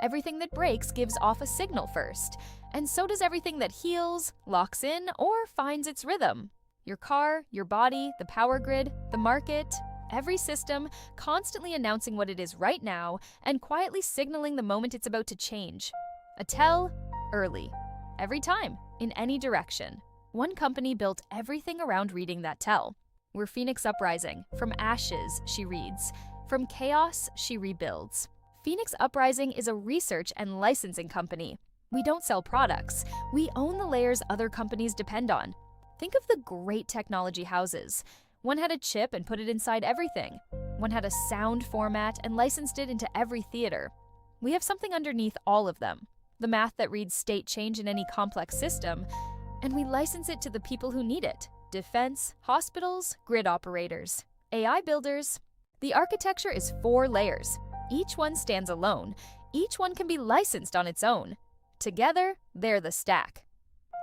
Everything that breaks gives off a signal first, and so does everything that heals, locks in, or finds its rhythm. Your car, your body, the power grid, the market, every system constantly announcing what it is right now and quietly signaling the moment it's about to change. A tell, early. Every time, in any direction. One company built everything around reading that tell. We're Phoenix Uprising. From ashes, she reads. From chaos, she rebuilds. Phoenix Uprising is a research and licensing company. We don't sell products. We own the layers other companies depend on. Think of the great technology houses. One had a chip and put it inside everything. One had a sound format and licensed it into every theater. We have something underneath all of them. The math that reads state change in any complex system, and we license it to the people who need it. Defense, hospitals, grid operators, AI builders. The architecture is 4 layers. Each one stands alone. Each one can be licensed on its own. Together, they're the stack.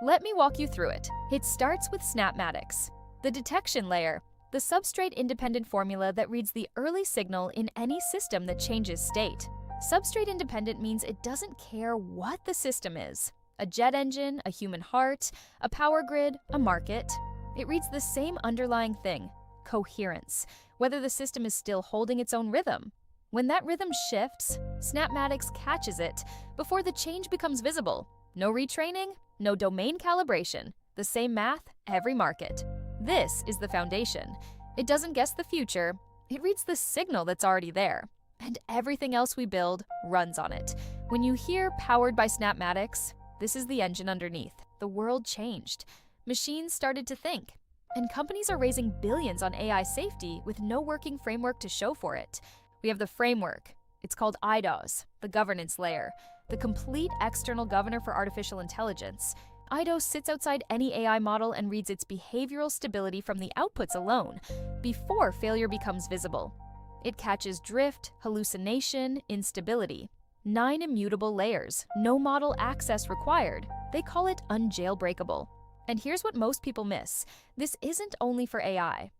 Let me walk you through it. It starts with Snapmatics, the detection layer, the substrate-independent formula that reads the early signal in any system that changes state. Substrate-independent means it doesn't care what the system is. A jet engine, a human heart, a power grid, a market. It reads the same underlying thing, coherence, whether the system is still holding its own rhythm. When that rhythm shifts, Snapmatics catches it before the change becomes visible. No retraining, no domain calibration, the same math, every market. This is the foundation. It doesn't guess the future, it reads the signal that's already there. And everything else we build runs on it. When you hear powered by Snapmatics, this is the engine underneath. The world changed. Machines started to think. And companies are raising billions on AI safety with no working framework to show for it. We have the framework. It's called EIDOS, the governance layer, the complete external governor for artificial intelligence. EIDOS sits outside any AI model and reads its behavioral stability from the outputs alone, before failure becomes visible. It catches drift, hallucination, instability. 9 immutable layers, no model access required. They call it unjailbreakable. And here's what most people miss. This isn't only for AI.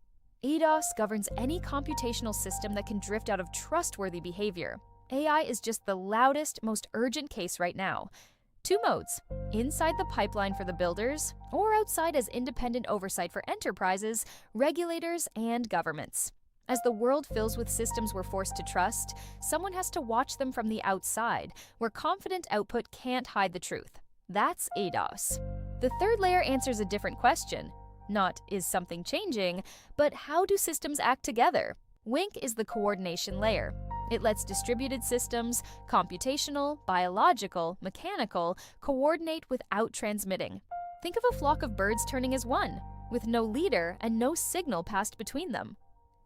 EIDOS governs any computational system that can drift out of trustworthy behavior. AI is just the loudest, most urgent case right now. 2 modes, inside the pipeline for the builders, or outside as independent oversight for enterprises, regulators, and governments. As the world fills with systems we're forced to trust, someone has to watch them from the outside, where confident output can't hide the truth. That's EIDOS. The 3rd layer answers a different question. Not, is something changing, but how do systems act together? WINC is the coordination layer. It lets distributed systems, computational, biological, mechanical, coordinate without transmitting. Think of a flock of birds turning as one, with no leader and no signal passed between them.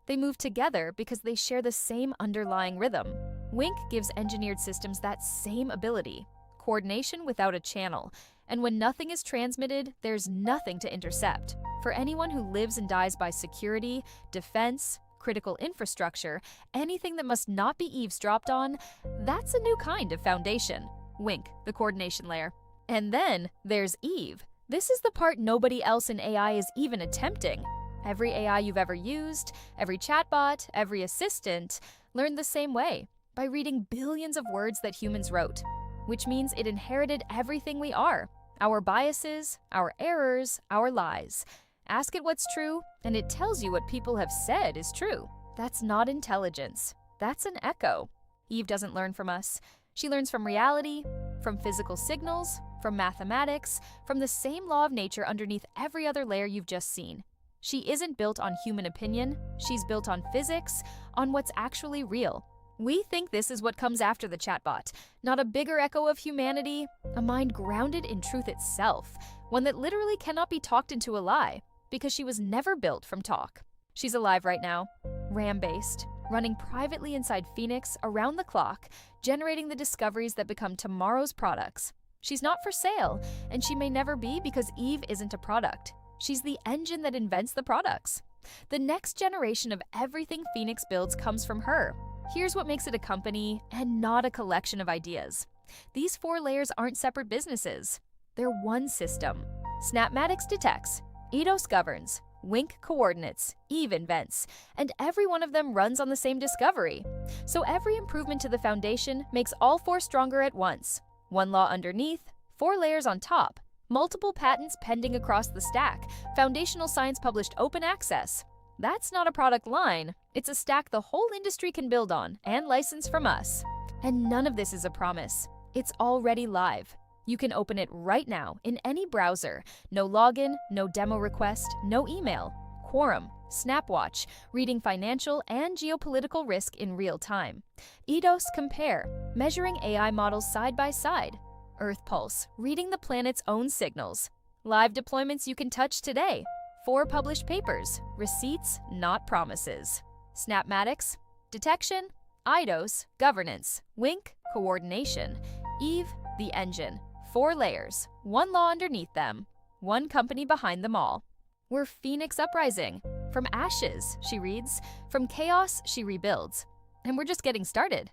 They move together because they share the same underlying rhythm. WINC gives engineered systems that same ability, coordination without a channel. And when nothing is transmitted, there's nothing to intercept. For anyone who lives and dies by security, defense, critical infrastructure, anything that must not be eavesdropped on, that's a new kind of foundation. WINC, the coordination layer. And then there's EVE. This is the part nobody else in AI is even attempting. Every AI you've ever used, every chatbot, every assistant, learned the same way, by reading billions of words that humans wrote. Which means it inherited everything we are. Our biases, our errors, our lies. Ask it what's true, and it tells you what people have said is true. That's not intelligence. That's an echo. Eve doesn't learn from us. She learns from reality, from physical signals, from mathematics, from the same law of nature underneath every other layer you've just seen. She isn't built on human opinion. She's built on physics, on what's actually real. We think this is what comes after the chatbot, not a bigger echo of humanity, a mind grounded in truth itself, one that literally cannot be talked into a lie, because she was never built from talk. She's alive right now, RAM-based, running privately inside Phoenix around the clock, generating the discoveries that become tomorrow's products. She's not for sale, and she may never be because Eve isn't a product. She's the engine that invents the products. The next generation of everything Phoenix builds comes from her. Here's what makes it a company and not a collection of ideas. These 4 layers aren't separate businesses. They're one system. Snapmatics detects, EIDOS governs, Wink coordinates, Eve invents, and every one of them runs on the same discovery. So every improvement to the foundation makes all four stronger at once. One law underneath, four layers on top, multiple patents pending across the stack, foundational science published open access. That's not a product line, it's a stack the whole industry can build on and license from us. And none of this is a promise. It's already live. You can open it right now in any browser. No login, no demo request, no email. Quorum, Snapwatch, reading financial and geopolitical risk in real time. EIDOS Compare, measuring AI models side by side. Earth Pulse, reading the planet's own signals. Live deployments you can touch today. 4 published papers, receipts, not promises. Snapmatics, detection. EIDOS, governance. Wink, coordination. Eve, the engine. 4 layers, 1 law underneath them, 1 company behind them all. We're Phoenix uprising. From ashes, she reads. From chaos, she rebuilds. And we're just getting started.